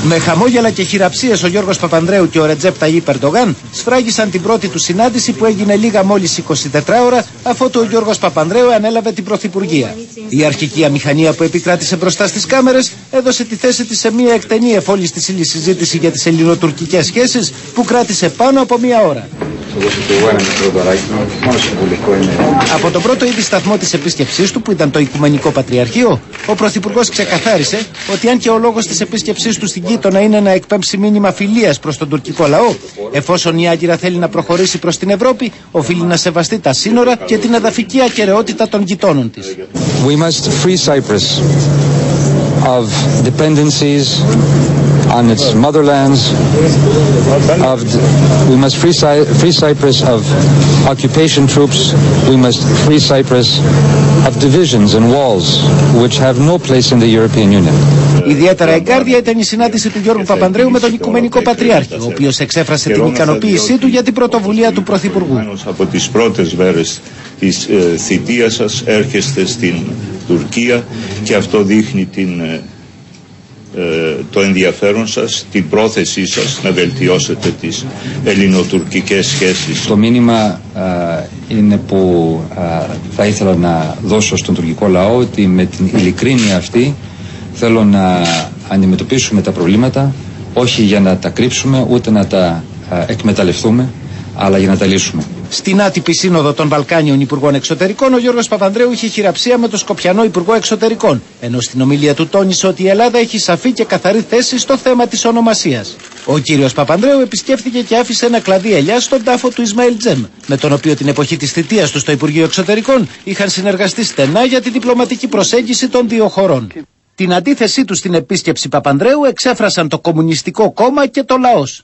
Με χαμόγελα και χειραψίες ο Γιώργος Παπανδρέου και ο Ρετζέπ Ταγίπ Ερντογάν σφράγισαν την πρώτη του συνάντηση που έγινε λίγα μόλις 24 ώρα αφότου ο Γιώργος Παπανδρέου ανέλαβε την πρωθυπουργία. Η αρχική αμηχανία που επικράτησε μπροστά στις κάμερες έδωσε τη θέση της σε μια εκτενή εφόλης της ύλης συζήτηση για τις ελληνοτουρκικές σχέσεις που κράτησε πάνω από μία ώρα. Από τον πρώτο ήδη σταθμό της επίσκεψής του, που ήταν το Οικουμενικό Πατριαρχείο, ο Πρωθυπουργός ξεκαθάρισε ότι αν και ο λόγος της επίσκεψής του στην Κήτονα είναι να εκπέμψει μήνυμα φιλίας προς τον τουρκικό λαό, εφόσον η Άγκυρα θέλει να προχωρήσει προς την Ευρώπη, οφείλει να σεβαστεί τα σύνορα και την εδαφική ακεραιότητα των γειτόνων της. We must free Cyprus of dependencies on its motherlands. We must free Cyprus of occupation troops. We must free Cyprus of divisions and walls which have no place in the European Union. Ιδιαίτερα εγκάρδια ήταν η συνάντηση του Γιώργου Παπανδρέου με τον Οικουμενικό Πατριάρχη, ο οποίος εξέφρασε την ικανοποίησή του για την πρωτοβουλία του Πρωθυπουργού. Από τις πρώτες μέρες της θητείας σας έρχεστε στην Τουρκία και αυτό δείχνει το ενδιαφέρον σας, την πρόθεσή σας να βελτιώσετε τις ελληνοτουρκικές σχέσεις. Το μήνυμα είναι που θα ήθελα να δώσω στον τουρκικό λαό, ότι με την ειλικρίνεια αυτή θέλω να αντιμετωπίσουμε τα προβλήματα, όχι για να τα κρύψουμε ούτε να τα εκμεταλλευτούμε, αλλά για να τα λύσουμε. Στην άτυπη σύνοδο των Βαλκάνιων Υπουργών Εξωτερικών, ο Γιώργος Παπανδρέου είχε χειραψία με τον Σκοπιανό Υπουργό Εξωτερικών, ενώ στην ομιλία του τόνισε ότι η Ελλάδα έχει σαφή και καθαρή θέση στο θέμα της ονομασίας. Ο κύριος Παπανδρέου επισκέφθηκε και άφησε ένα κλαδί ελιάς στον τάφο του Ισμαήλ Τζέμ, με τον οποίο την εποχή της θητείας του στο Υπουργείο Εξωτερικών είχαν συνεργαστεί στενά για τη διπλωματική προσέγγιση των δύο χωρών. Την αντίθεσή του στην επίσκεψη Παπανδρέου εξέφρασαν το Κομμουνιστικό Κόμμα και το λαός.